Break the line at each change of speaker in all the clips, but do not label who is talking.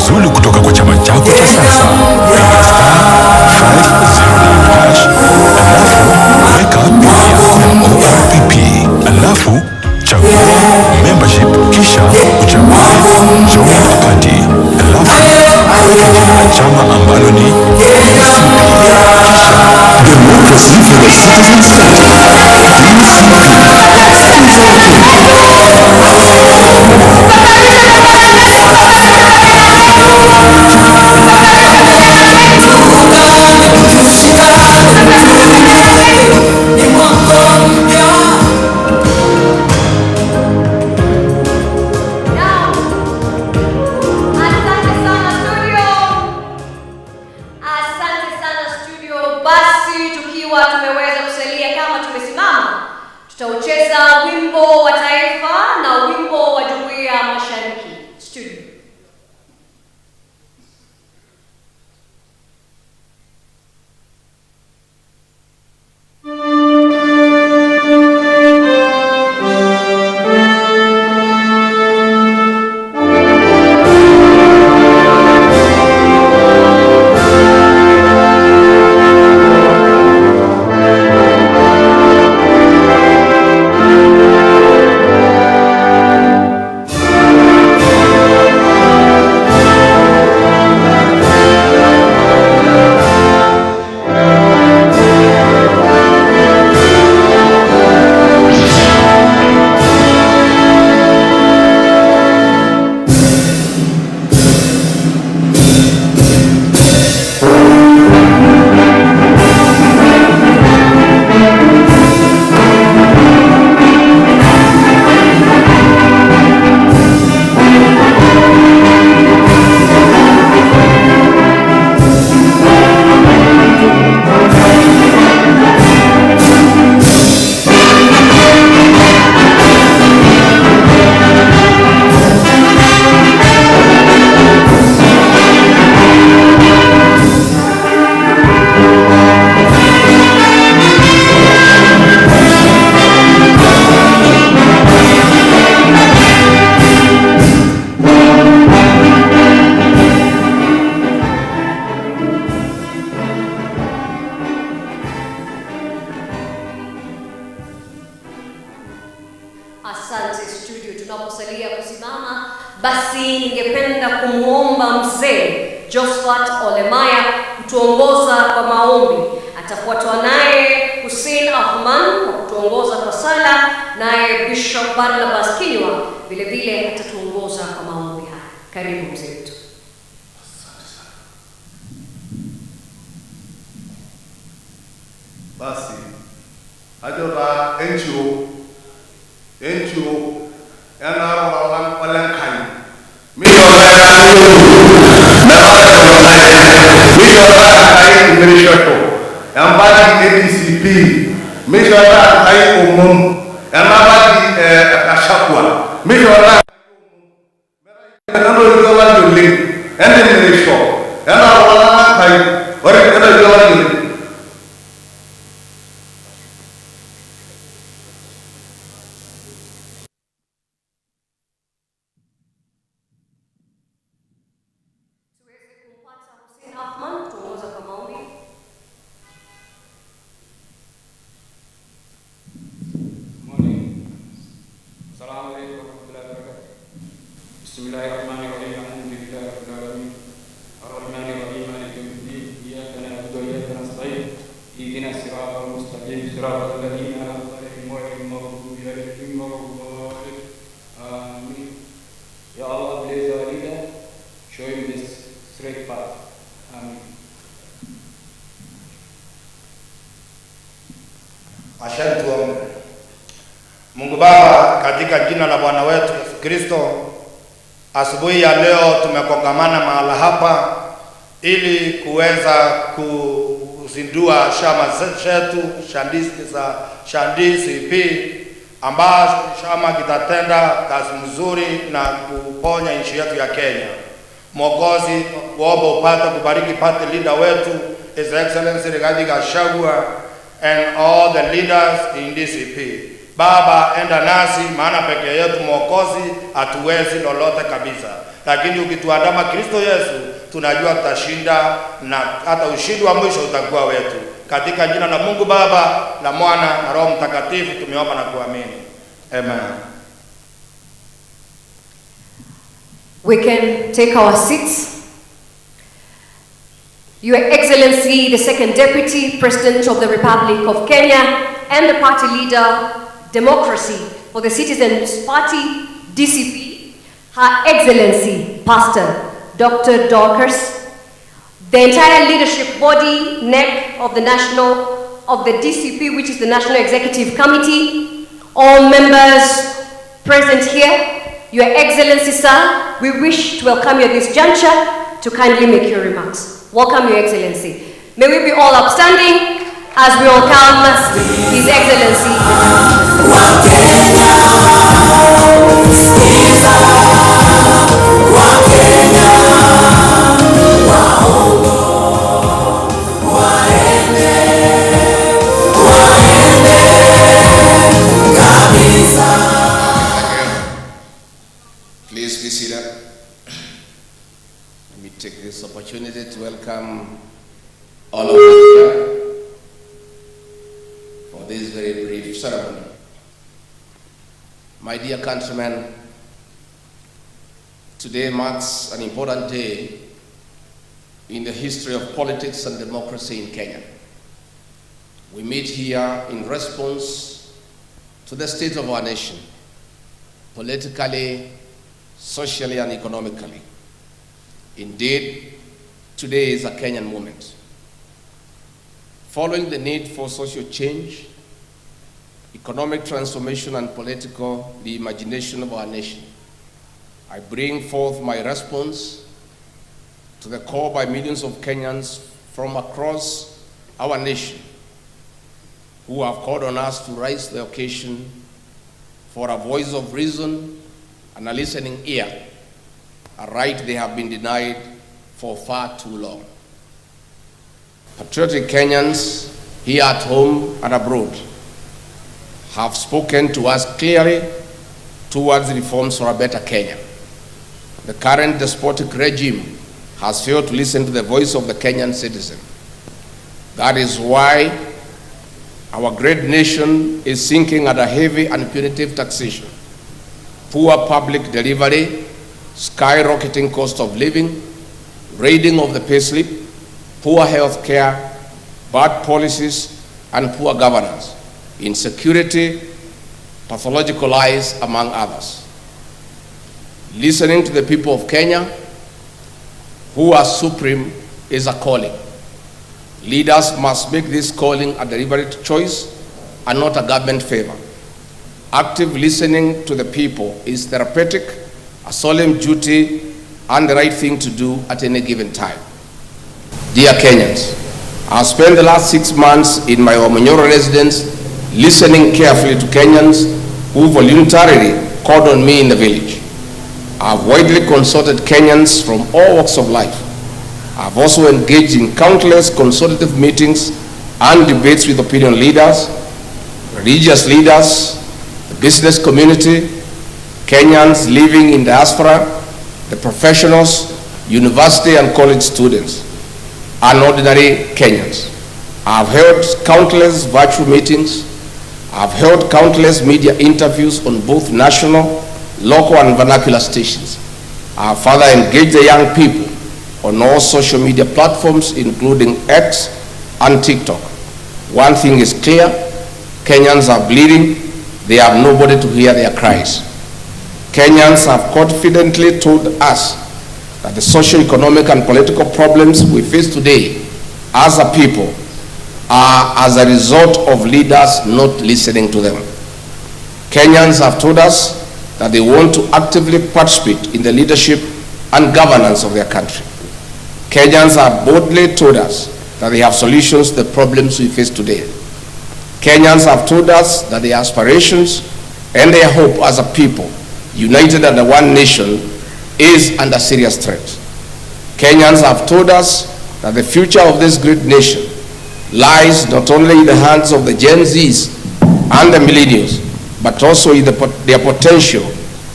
Jiuzulu kutoka kwa chama chako cha sasa. Piga *509#, alafu weka pini yako ya ORPP, alafu chagua membership, kisha uchague join party, alafu weka jina la chama ambalo ni DCP, kisha Democracy for the Citizens Party,
tumeweza kusalia kama tumesimama, tutaucheza wimbo wa taifa na wimbo wa Jumuiya ya Mashariki. Studio. Asante studio. Tunaposalia kusimama, basi ningependa kumuomba mzee Josephat Olemaya kutuongoza kwa maombi. Atafuatwa naye Hussein Ahman kwa kutuongoza kwa sala, naye Bishop Barnabas Kinywa vile vile atatuongoza kwa maombi haya. Karibu mzee wetu.
Basi ajora NGO yana walan kai mi yora kai mirishoto ambadi ADCP mi yora kai umum ambadi GACHAGUA mi yora nando yola yule ende mirisho yana walan kai ore yana yola yule.
Bismillahirrahmanirrahim. Alhamdulillahi rabbil alamin. Arrahmanir rahim. Maliki yawmiddin. Iyyaka na'budu wa iyyaka nasta'in. Ihdinas siratal mustaqim. Siratal ladzina an'amta 'alaihim ghairil maghdubi 'alaihim waladdallin. Amin. Ya Allah, bless our leader. Show him this straight path. Amin.
Asante tuombe. Mungu Baba, katika jina la Bwana wetu Yesu Kristo, asubuhi ya leo tumekongamana mahala hapa ili kuweza kuzindua chama chetu DCP, ambacho chama kitatenda kazi mzuri na kuponya nchi yetu ya Kenya. Mwokozi, kuomba upate kubariki party leader wetu His Excellency Rigathi Gachagua and all the leaders in DCP. Baba, enda nasi, maana peke yetu Mwokozi hatuwezi lolote kabisa. lakini ukituandama Kristo Yesu tunajua tutashinda, na hata ushindi wa mwisho utakuwa wetu. Katika jina la Mungu Baba, la Mwana na Roho Mtakatifu tumeomba na kuamini. Amen.
We can take our seats. Your Excellency, the Second Deputy President of the Republic of Kenya and the party leader, Democracy for the Citizens Party, DCP, Her Excellency, Pastor Dr. Dorcas, the entire leadership body, NEC of the DCP, which is the National Executive Committee, all members present here, Your Excellency, sir, we wish to welcome you at this juncture to kindly make your remarks. Welcome, Your Excellency. May we be all upstanding as we welcome His Excellency.
Please be seated. Let me take this opportunity to welcome all of us here for this very brief ceremony. My dear countrymen, today marks an important day in the history of politics and democracy in Kenya. We meet here in response to the state of our nation, politically, socially, and economically. Indeed, today is a Kenyan moment. Following the need for social change, economic transformation, and political reimagination of our nation, I bring forth my response to the call by millions of Kenyans from across our nation who have called on us to rise to the occasion for a voice of reason and a listening ear, a right they have been denied for far too long. Patriotic Kenyans here at home and abroad have spoken to us clearly towards reforms for a better Kenya. The current despotic regime has failed to listen to the voice of the Kenyan citizen. That is why our great nation is sinking under heavy and punitive taxation, poor public delivery, skyrocketing cost of living, raiding of the payslip, poor health care, bad policies, and poor governance, insecurity, pathological lies, among others. Listening to the people of Kenya, who are supreme, is a calling. Leaders must make this calling a deliberate choice and not a government favor. Active listening to the people is therapeutic, a solemn duty, and the right thing to do at any given time. Dear Kenyans, I have spent the last 6 months in my manyora residence listening carefully to Kenyans who voluntarily called on me in the village. I have widely consulted Kenyans from all walks of life. I have also engaged in countless consultative meetings and debates with opinion leaders, religious leaders, the business community, Kenyans living in diaspora, the professionals, university and college students, and ordinary Kenyans. I have held countless virtual meetings. I have held countless media interviews on both national, local, and vernacular stations. I have further engaged the young people on all social media platforms, including X and TikTok. One thing is clear: Kenyans are bleeding. They have nobody to hear their cries. Kenyans have confidently told us that the socio-economic and political problems we face today as a people are as a result of leaders not listening to them. Kenyans have told us that they want to actively participate in the leadership and governance of their country. Kenyans have boldly told us that they have solutions to the problems we face today. Kenyans have told us that their aspirations and their hope as a people, united under one nation, is under serious threat. Kenyans have told us that the future of this great nation lies not only in the hands of the Gen Zs and the millennials, but also in their potential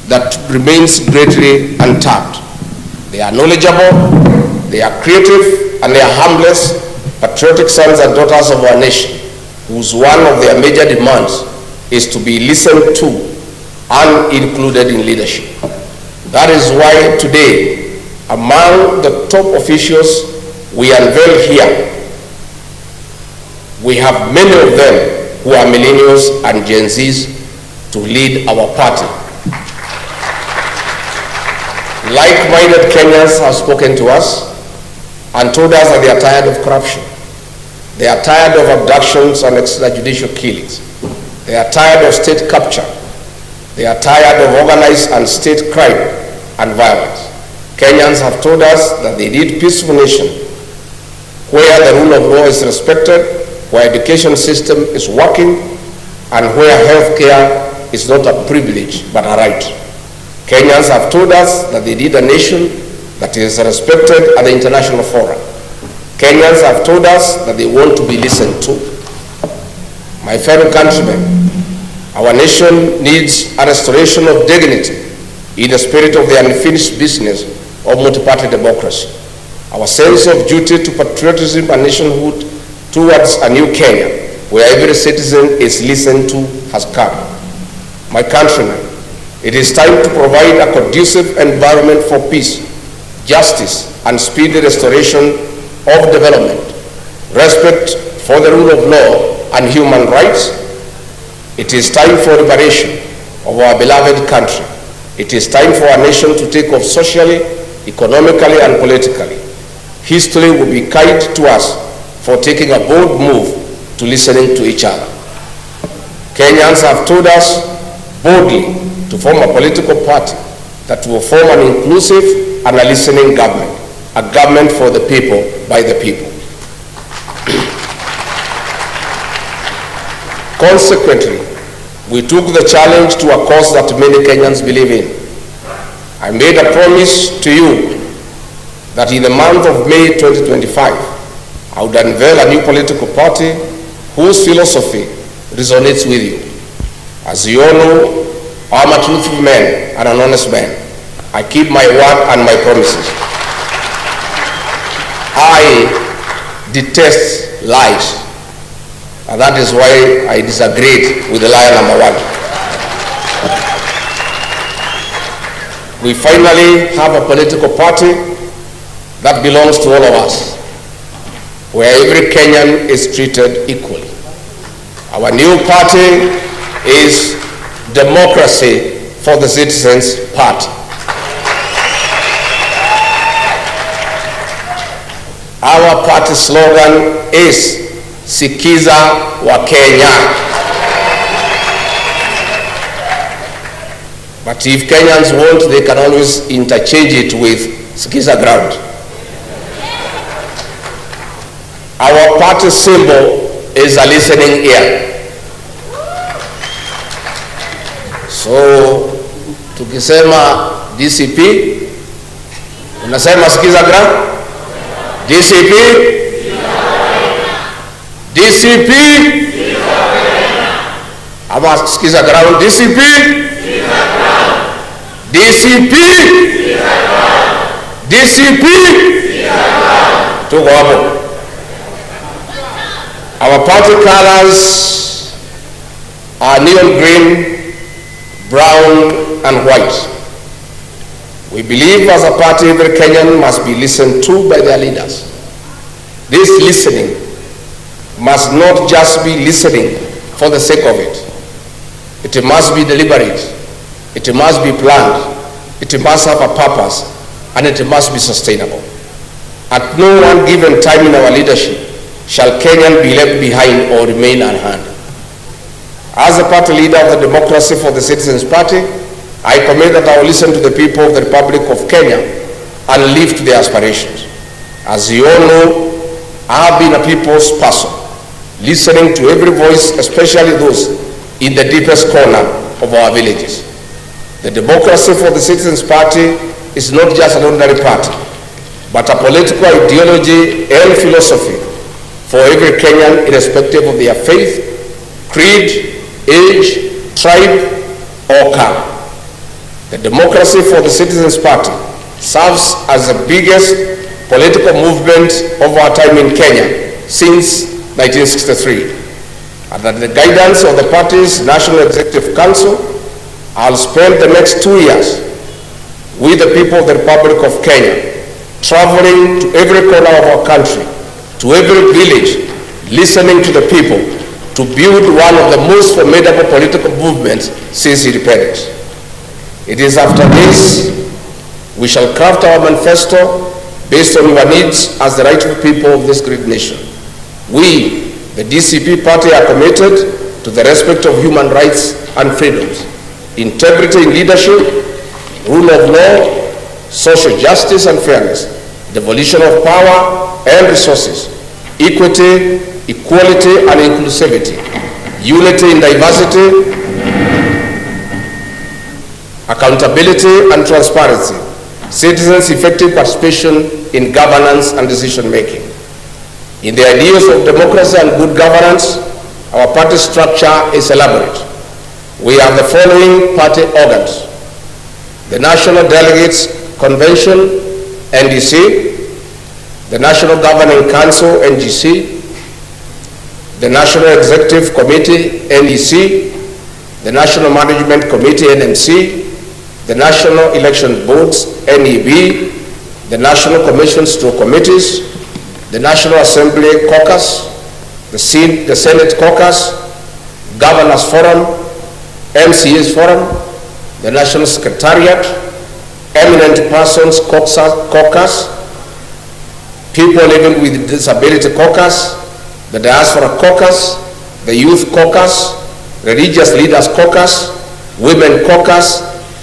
that remains greatly untapped. They are knowledgeable, they are creative, and they are harmless, patriotic sons and daughters of our nation, whose one of their major demands is to be listened to and included in leadership. That is why today, among the top officials we unveil here, we have many of them who are millennials and Gen Zs to lead our party. Like-minded Kenyans have spoken to us and told us that they are tired of corruption. They are tired of abductions and extrajudicial killings. They are tired of state capture. They are tired of organized and state crime and violence. Kenyans have told us that they need a peaceful nation where the rule of law is respected, where education system is working, and where health care is not a privilege but a right. Kenyans have told us that they need a nation that is respected at the international forum. Kenyans have told us that they want to be listened to. My fellow countrymen, our nation needs a restoration of dignity in the spirit of the unfinished business of multi-party democracy. Our sense of duty to patriotism and nationhood towards a new Kenya, where every citizen is listened to, has come. My countrymen, it is time to provide a conducive environment for peace, justice, and speedy restoration of development, respect for the rule of law and human rights. It is time for liberation of our beloved country. It is time for our nation to take off socially, economically, and politically. History will be kind to us for taking a bold move to listening to each other. Kenyans have told us boldly to form a political party that will form an inclusive and a listening government, a government for the people, by the people. Consequently, we took the challenge to a cause that many Kenyans believe in. I made a promise to you that in the month of May 2025, I would unveil a new political party whose philosophy resonates with you. As you all know, I'm a truthful man and an honest man. I keep my word and my promises. I detest lies, and that is why I disagreed with the liar number one. We finally have a political party that belongs to all of us, where every Kenyan is treated equally. Our new party is Democracy for the Citizens Party. Our party slogan is Sikiza wa Kenya. But if Kenyans want, they can always interchange it with Sikiza ground. Our party symbol is a listening ear. So, tukisema DCP, unasema Sikiza ground? DCP? DCP? Ama Sikiza ground? DCP? DCP? DCP? Tuko hapo. Our party colors are neon green, brown, and white. We believe as a party every Kenyan must be listened to by their leaders. This listening must not just be listening for the sake of it. It must be deliberate. It must be planned. It must have a purpose, and it must be sustainable. At no one given time in our leadership shall Kenyan be left behind or remain unheard. As the party leader of the Democracy for the Citizens Party, I commit that I will listen to the people of the Republic of Kenya and live to their aspirations. As you all know, I have been a people's person, listening to every voice, especially those in the deepest corner of our villages. The Democracy for the Citizens Party is not just an ordinary party, but a political ideology and philosophy for every Kenyan, irrespective of their faith, creed, age, tribe, or color. The Democracy for the Citizens Party serves as the biggest political movement of our time in Kenya since 1963. Under the guidance of the party's National Executive Council, I'll spend the next 2 years with the people of the Republic of Kenya, traveling to every corner of our country, to every village, listening to the people, to build one of the most formidable political movements since independence. It is after this we shall craft our manifesto based on your needs as the rightful people of this great nation. We, the DCP party, are committed to the respect of human rights and freedoms, integrity in leadership, rule of law, social justice and fairness, devolution of power and resources, equity, equality and inclusivity, unity in diversity, accountability and transparency, citizens' effective participation in governance and decision making. In the ideas of democracy and good governance, our party structure is elaborate. We have the following party organs: the National Delegates Convention, NDC, the National Governing Council, NGC, the National Executive Committee, NEC, the National Management Committee, NMC, the National Election Boards, NEB, the National Commissions through committees, the National Assembly Caucus, the Senate Caucus, Governors Forum, MCAs Forum, the National Secretariat, Eminent Persons Caucus, People Living with Disability Caucus, the Diaspora Caucus, the Youth Caucus, Religious Leaders Caucus, Women Caucus,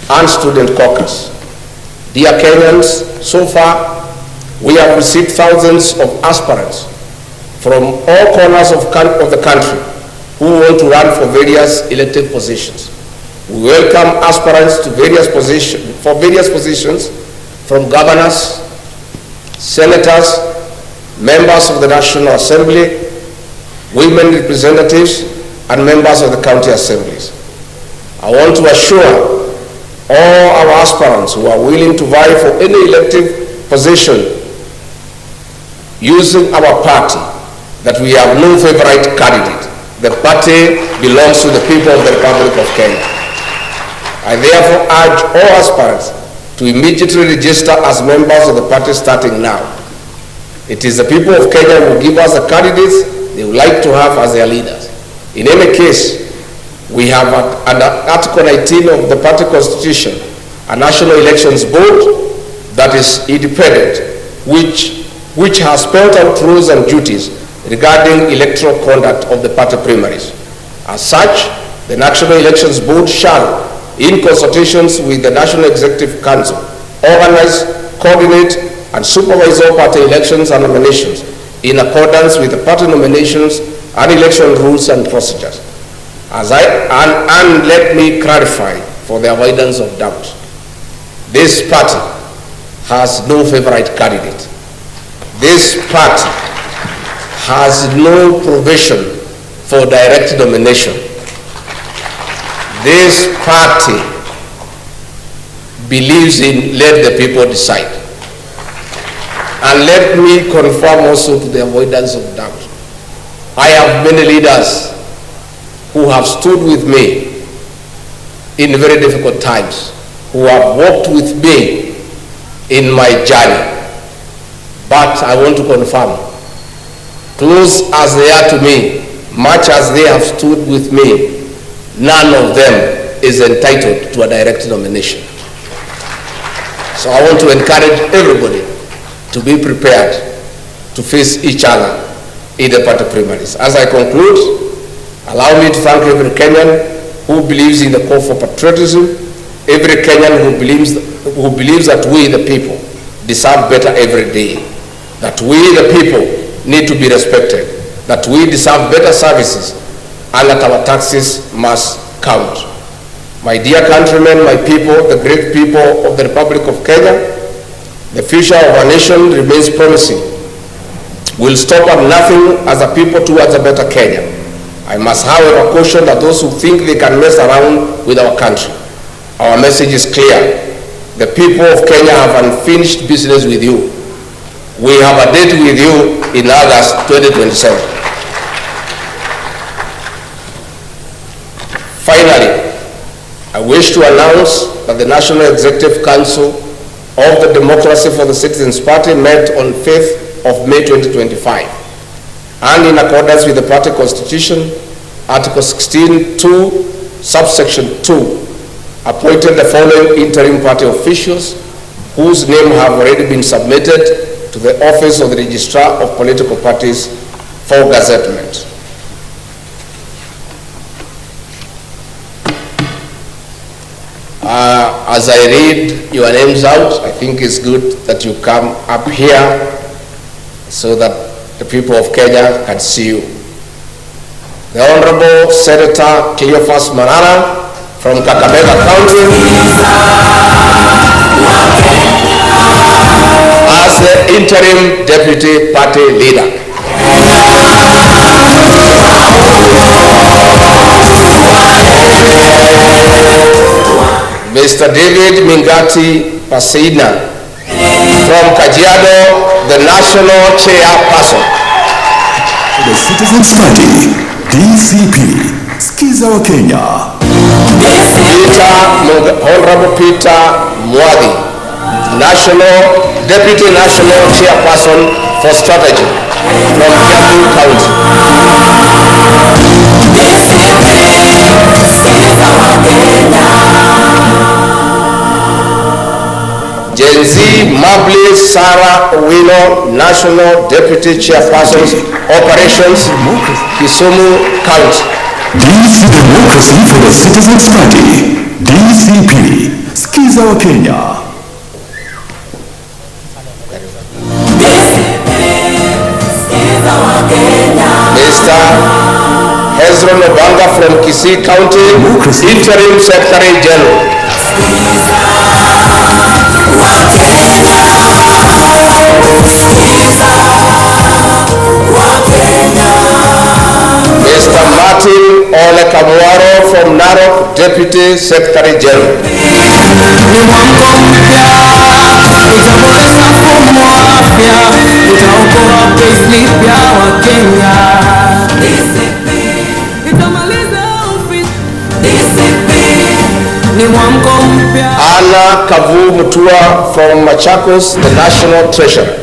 and Student Caucus. Dear Kenyans, so far we have received thousands of aspirants from all corners of the country who want to run for various elected positions. We welcome aspirants to various positions from governors, senators, members of the National Assembly, women representatives, and members of the county assemblies. I want to assure all our aspirants who are willing to vie for any elective position using our party that we have no favorite candidate. The party belongs to the people of the Republic of Kenya. I therefore urge all aspirants to immediately register as members of the party starting now. It is the people of Kenya who give us the candidates they would like to have as their leaders. In any case, we have under Article 19 of the party constitution a National Elections Board that is independent, which has spelled out rules and duties regarding electoral conduct of the party primaries. As such, the National Elections Board shall, in consultations with the National Executive Council, organize, coordinate, and supervise all party elections and nominations in accordance with the party nominations and election rules and procedures. And let me clarify for the avoidance of doubt. This party has no favorite candidate. This party has no provision for direct nomination. This party believes in let the people decide. And let me confirm also to the avoidance of doubt. I have many leaders who have stood with me in very difficult times, who have walked with me in my journey. But I want to confirm, close as they are to me, much as they have stood with me, none of them is entitled to a direct nomination. So I want to encourage everybody to be prepared to face each other in the party primaries. As I conclude, allow me to thank every Kenyan who believes in the call for patriotism, every Kenyan who believes that we, the people, deserve better every day, that we, the people, need to be respected, that we deserve better services, and that our taxes must count. My dear countrymen, my people, the great people of the Republic of Kenya, the future of our nation remains promising. We'll stop at nothing as a people towards a better Kenya. I must, however, caution that those who think they can mess around with our country. Our message is clear. the people of Kenya have unfinished business with you. We have a date with you in August 2027. Finally, I wish to announce that the National Executive Council of the Democracy for the Citizens Party met on 5th of May 2025, and in accordance with the party constitution, Article 16(2), subsection 2, appointed the following interim party officials whose names have already been submitted to the office of the Registrar of Political Parties for gazettement. As I read your names out, I think it's good that you come up here so that the people of Kenya can see you. The Honorable Senator Cleophas Manana from Kakamega County as the interim deputy party leader. Mr. David Mingati Pasina from Kajiado, the national chairperson.
The Citizens Party, DCP, Skiza wa Kenya.
Honorable Peter Mwadi, Deputy National Chairperson for Strategy from Kiambu County. Gen Z Mabli Sarah Owino, National Deputy Chairperson, Operations, Kisumu County.
DC Democracy for the Citizens Party, DCP, Skiza wa Kenya.
Mr. Hezron Obanga from Kisii County, Interim Secretary General. Mr. Martin Ole Kamuaro from Narok, Deputy Secretary General. Anna Kavu Mutua from Machakos, the National Treasurer.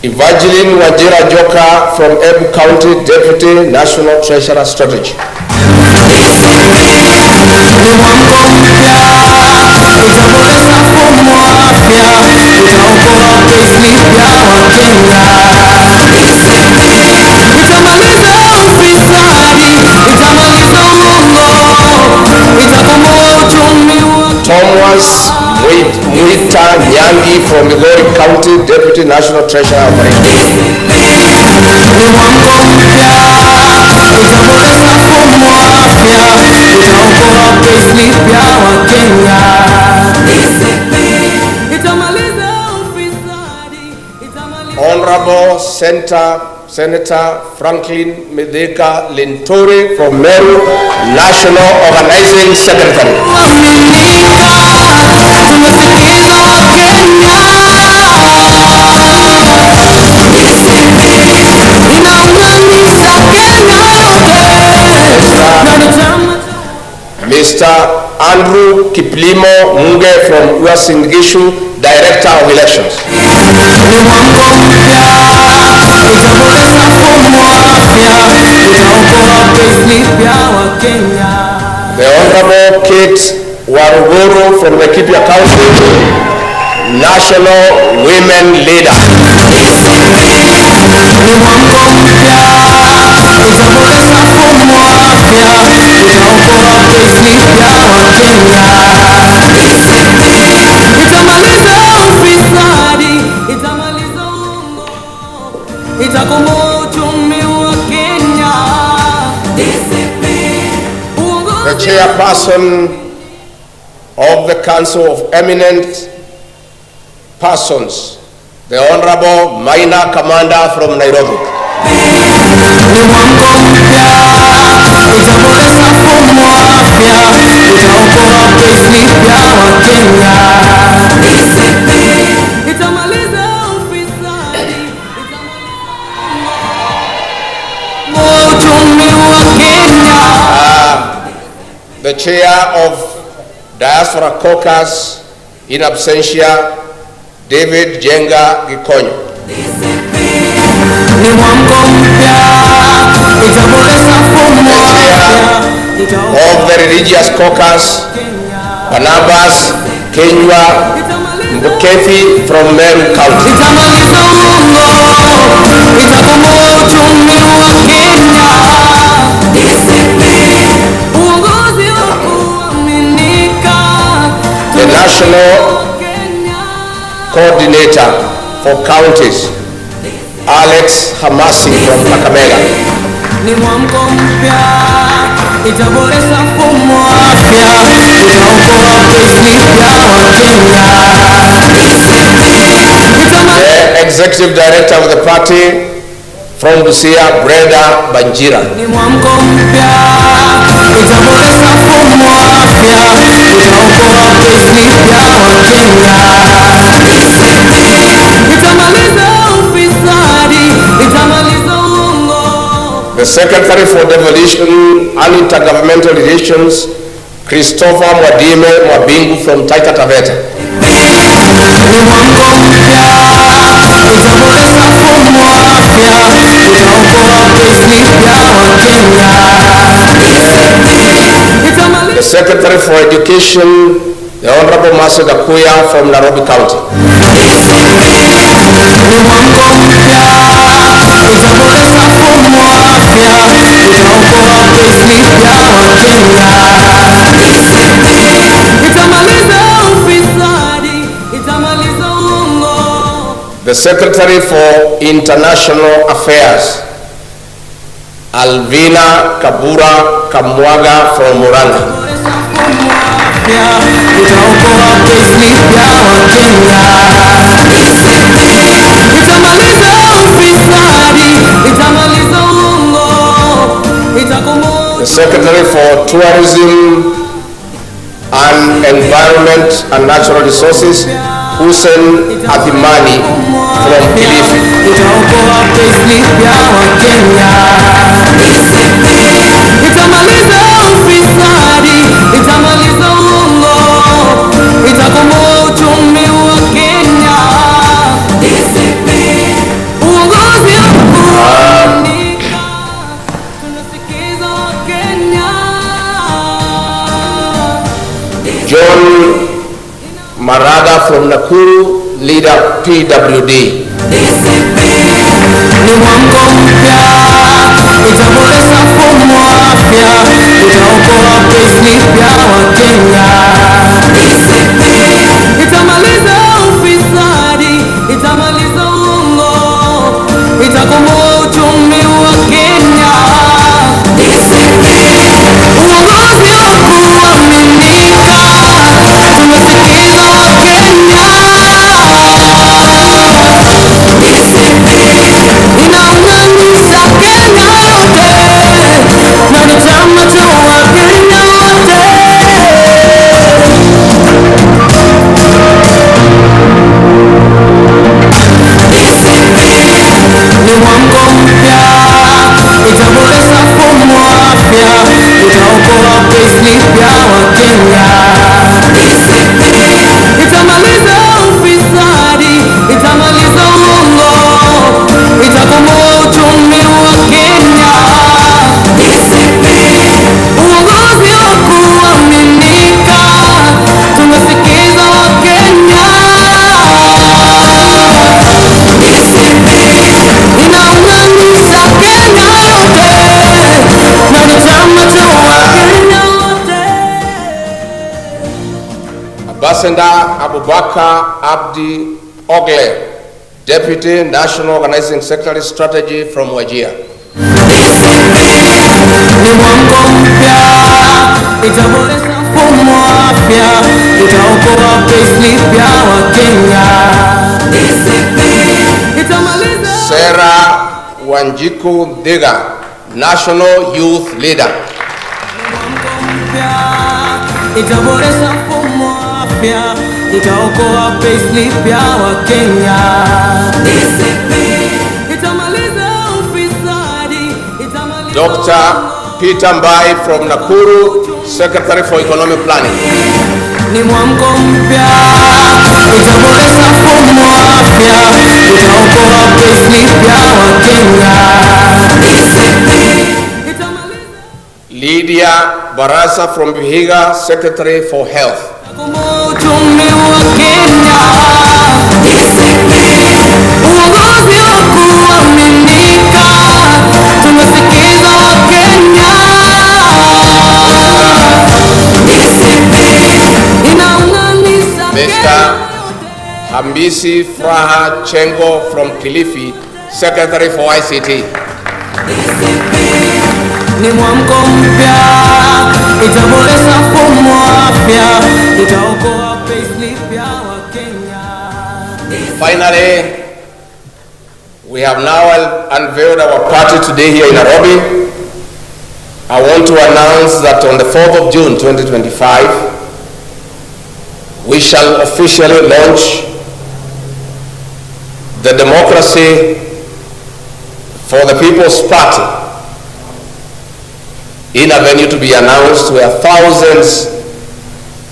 Evangeline Wajira Joka from Ebu County, Deputy National Treasurer Strategy. Thomas Mwita Nyangi from Migori County, Deputy National Treasurer Operations. Honorable Senator Franklin Medeka Linturi from Meru, National Organizing Secretary. Mr. Andrew Kiplimo Munge from Uasin Gishu, Director of Elections. The Honorable Kate Waruguru from Laikipia County, National Women Leader. The chairperson of the Council of Eminent Persons, the Honorable Minor Commander from Nairobi. The Chair of Diaspora Caucus, in absentia, David Jenga Gikonyo. Of the Religious Caucus, Barnabas Kenywa Mbukefi from Meru County. The National Coordinator for Counties, Alex Hamasi from Kakamega. The Executive Director of the party from Busia, Breda Banjira. The Secretary for Devolution and Intergovernmental Relations, Christopher Mwadime Mwabingu from Taita Taveta. The Secretary for Education, the Honorable Master Gakuya from Nairobi County. The Secretary for International Affairs, Alvina Kabura Kamwaga from Muranga. The Secretary for Tourism and Environment and Natural Resources, Hussein Athimani from Kilifi. John Maraga from Nakuru, leader PWD. Ambassador Abubakar Abdi Ogle, Deputy National Organizing Secretary Strategy from Wajir.
mfumo wa afya, itaokoa payslip ya Wakenya. Itamaliza
Sera Wanjiku Diga, National Youth Leader.
itaboresha mfumo wa afya, itaokoa payslip ya Wakenya. Itamaliza ufisadi, itamaliza
Dr. Peter Mbai from Nakuru, Secretary for Economic Planning.
ni mwamko mpya, itaboresha mfumo wa afya, itaokoa payslip ya Wakenya.
Lydia Barasa from Vihiga, Secretary for Health.
Uchumi wa Kenya, uongozi wa kuaminika, tumesikiza Wakenya. Inaunganisha
Mr. Hambisi Fraha Chengo from Kilifi, Secretary for ICT.
ni mwamko mpya, itaboresha mfumo wa afya, itaokoa payslip ya Wakenya.
Finally, we have now unveiled our party today here in Nairobi. I want to announce that on the 4th of June 2025, we shall officially launch the Democracy for the People's Party in a venue to be announced, where thousands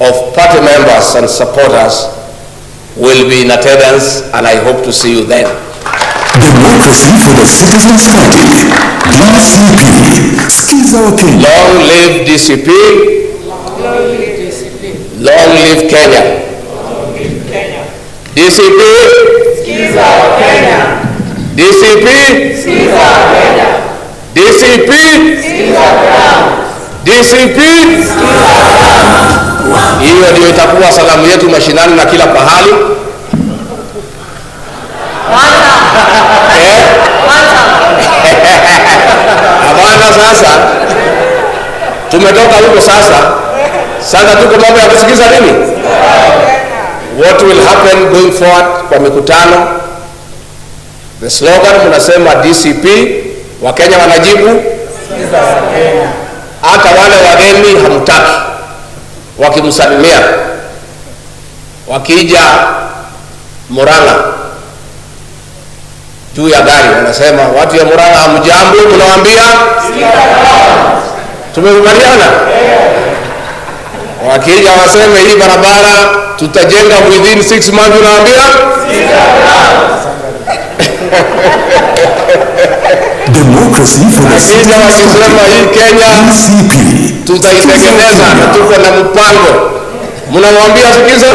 of party members and supporters will be in attendance, and I hope to see you then.
Democracy for the Citizens Party, DCP. Skiza wa Kenya.
Long live DCP. Long live Kenya. DCP.
Skiza wa Kenya.
DCP.
Skiza wa Kenya.
DCP.
Skiza wa
DCP. Hiyo ndio itakuwa salamu yetu mashinani na kila pahali. Hapana, sasa tumetoka huko, sasa tuko mambo ya kusikiza nini? What will happen going forward kwa mikutano? The slogan mnasema DCP, Wakenya wanajibu hata wale wageni hamtaki. Wakimsalimia, wakija Murang'a juu ya gari wanasema watu ya Murang'a hamjambo, tunawaambia tumekubaliana. Wakija waseme hii barabara tutajenga within 6 months, tunawaambia
Democracy for the Citizens Party,
hii Kenya
DCP.
tutaitengeneza na tuko na mpango. Mnamwambia sikiza?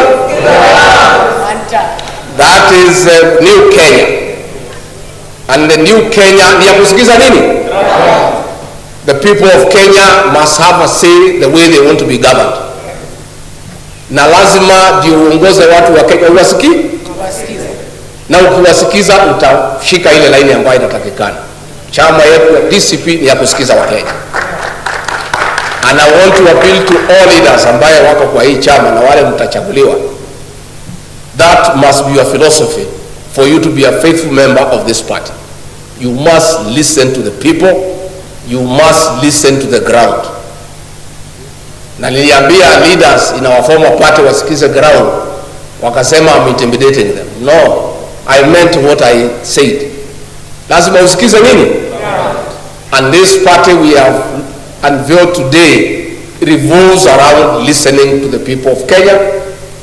That is a new Kenya. And the new Kenya ni ya kusikiza nini? The people of Kenya must have a say the way they want to be governed. Na lazima ndio uongoze watu wa Kenya uwasikii? Na ukiwasikiza utashika ile laini ambayo inatakikana. Chama yetu ya DCP ni ya kusikiza Wakenya. And I want to appeal to all leaders ambaye wako kwa hii chama na wale mtachaguliwa. That must be your philosophy for you to be a faithful member of this party. You must listen to the people. You must listen to the ground. Na niliambia leaders in our former party wasikize ground. Wakasema I'm intimidating them. No, I meant what I said. Lazima usikize nini? And this party we have unveiled today revolves around listening to the people of Kenya,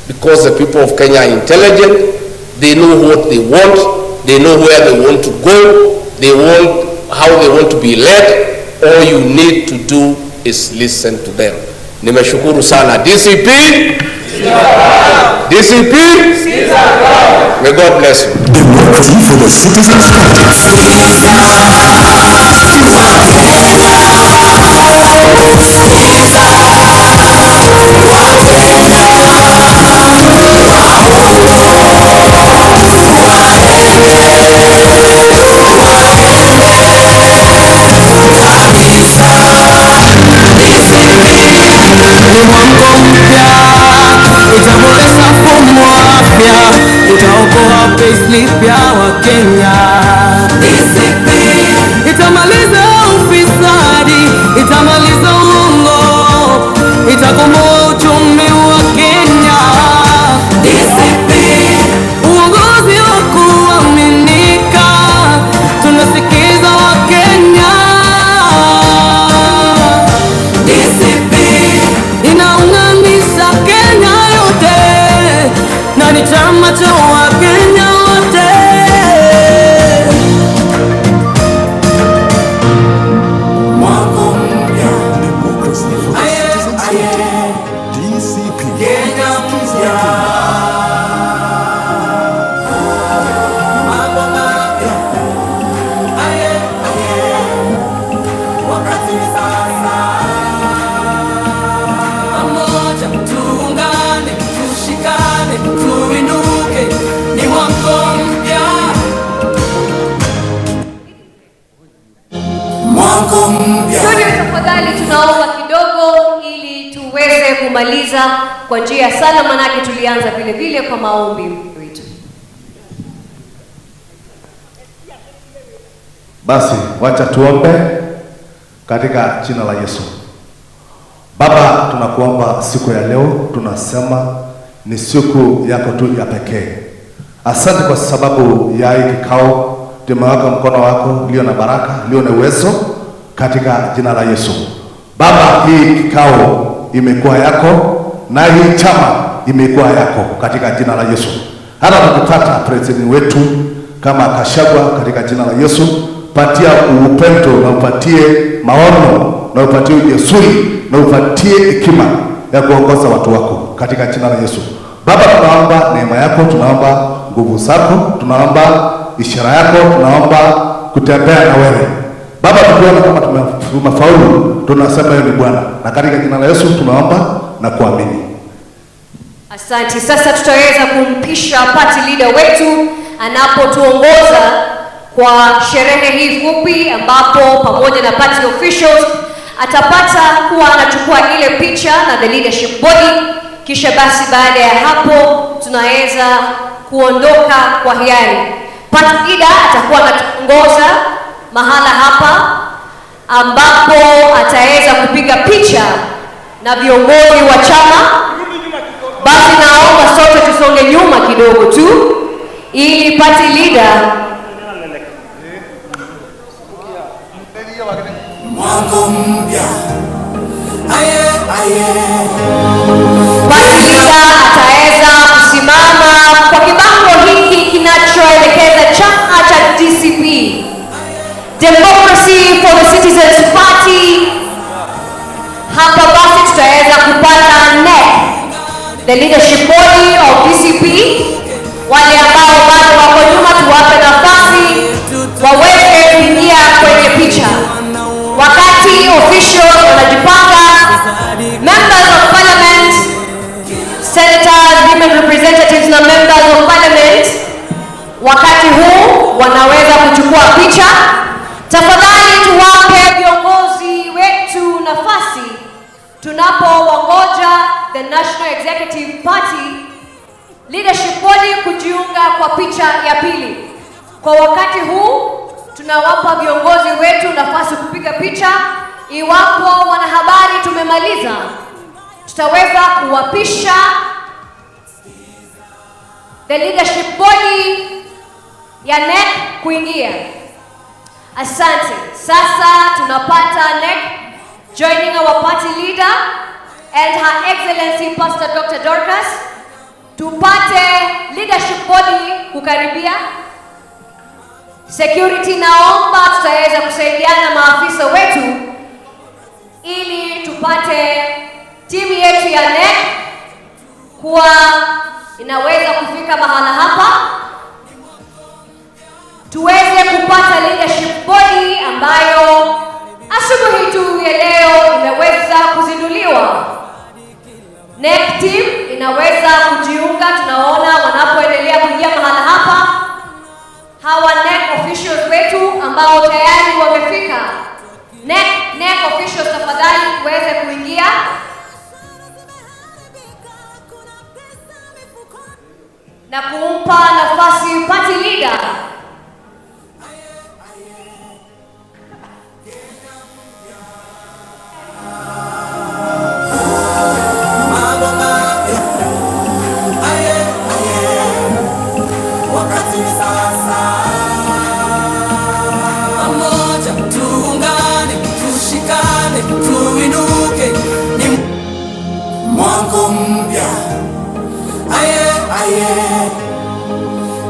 because the people of Kenya are intelligent. They know what they want. They know where they want to go. They want how they want to be led. All you need to do is listen to them. Nimeshukuru sana DCP. DCP. May God bless you.
Democracy for the Citizens Party.
mpya wa Kenya. DCP itamaliza ufisadi, itamaliza uongo, itakomboa uchumi wa Kenya. DCP uongozi wa kuaminika, tunasikiza wa Kenya. DCP inaunganisha Kenya yote na ni chama cha Wakenya wote. Mwaka mpya,
DCP.
Kenya mpya. Mambo mapya. Wakati sasa. Pamoja tuungane, tushikane, tuinuke, ni mwaka mpya. Mwaka mpya.
Studio, tafadhali tunaomba kidogo ili tuweze kumaliza kwa njia sana, manake tulianza vile vile kwa maombi wetu.
Basi wacha tuombe katika jina la Yesu. Baba, tunakuomba siku ya leo, tunasema ni siku yako tu ya pekee. Asante kwa sababu ya hii kikao, tumeweka mkono wako ulio na baraka, ulio na uwezo katika jina la Yesu. Baba, hii kikao imekuwa yako na hii chama imekuwa yako katika jina la Yesu. Hata tukipata president wetu kama GACHAGUA katika jina la Yesu, patia upendo na upatie maono na upatie ujasiri na upatie hekima ya kuongoza watu wako katika jina la Yesu. Baba, tunaomba neema yako, tunaomba nguvu zako, tunaomba ishara yako, tunaomba kutembea na wewe. Baba, tukiona kama tumefaulu, tunasema wewe ni Bwana, na katika jina la Yesu tunaomba na kuamini.
Asante. Sasa tutaweza kumpisha party leader wetu anapotuongoza kwa sherehe hii fupi, ambapo pamoja na party officials atapata kuwa anachukua ile picha na the leadership body. Kisha basi baada ya hapo tunaweza kuondoka kwa hiari. Party leader atakuwa anatuongoza mahala hapa ambapo ataweza kupiga picha na viongozi wa chama. Basi naomba sote tusonge nyuma kidogo tu ili party leader
mwaka mpya.
party leader ataweza kusimama kwa kibango hiki kinachoelekeza chama cha DCP, Democracy for the Citizens Party. Hapa basi tutaweza kupata NEC, the leadership body of DCP. Wale ambao bado wako nyuma tuwape nafasi waweze kuingia kwenye picha. Wakati officials wanajipanga, members of parliament, senators, women representatives na members of parliament wakati huu wanaweza kuchukua picha. Tafadhali tuwape viongozi wetu nafasi tunapowangoja the National Executive Party leadership body kujiunga kwa picha ya pili. Kwa wakati huu tunawapa viongozi wetu nafasi kupiga picha. Iwapo wanahabari tumemaliza, tutaweza kuwapisha the leadership body ya NEC kuingia. Asante. Sasa tunapata NEC joining our party leader and Her Excellency Pastor Dr. Dorcas. Tupate leadership body kukaribia. Security, naomba tutaweza kusaidiana maafisa wetu ili tupate timu yetu ya NEC kuwa inaweza kufika mahala hapa, tuweze kupata leadership body ambayo asubuhi tu ya leo imeweza kuzinduliwa. NEC team inaweza kujiunga, tunaona wanapoendelea kuingia mahala hapa. Hawa NEC officials wetu ambao tayari wamefika. NEC officials, tafadhali tuweze kuingia. na kumpa nafasi party leader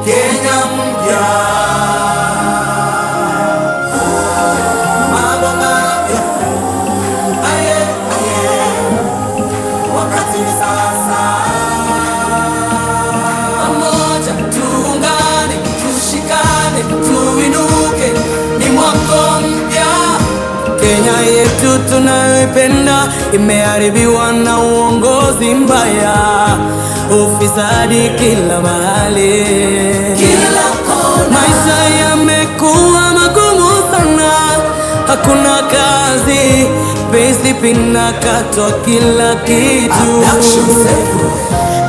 Kenya mpya, mambo mapya, wakati ni sasa. Pamoja tuungane, tushikane, tuinuke, ni mwaka mpya. Kenya yetu tunayoipenda imeharibiwa na uongozi mbaya, ufisadi kila mahali, kila kona. Maisha yamekuwa magumu sana, hakuna kazi, payslip inakatwa kila kitu.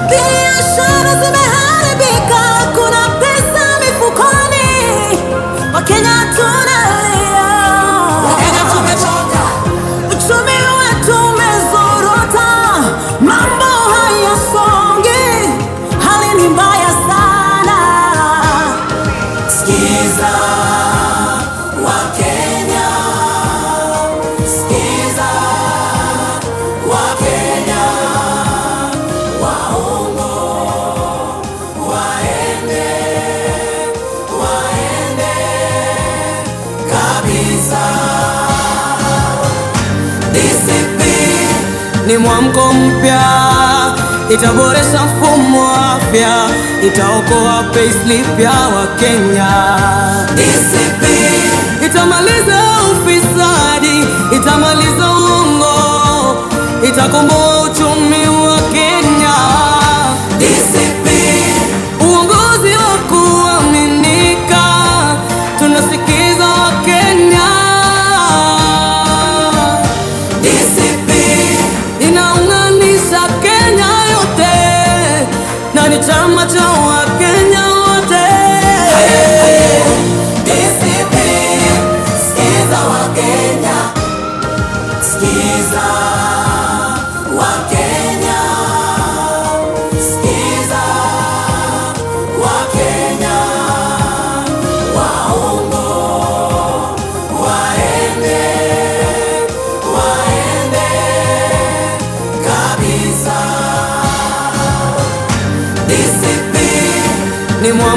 Biashara zimeharibika, hakuna pesa mifukoni. Wakenya tunalia, Wakenya tumechoka, uchumi wetu umezorota, mambo hayasongi, hali ni mbaya sana. Sikiza Wakenya, sikiza Wakenya, waongo waende kabisa. DCP ni mwamko mpya, itaboresha mfumo wa afya, itaokoa payslip ya Wakenya. DCP itamaliza ufisadi, itamaliza uongo, itakomboa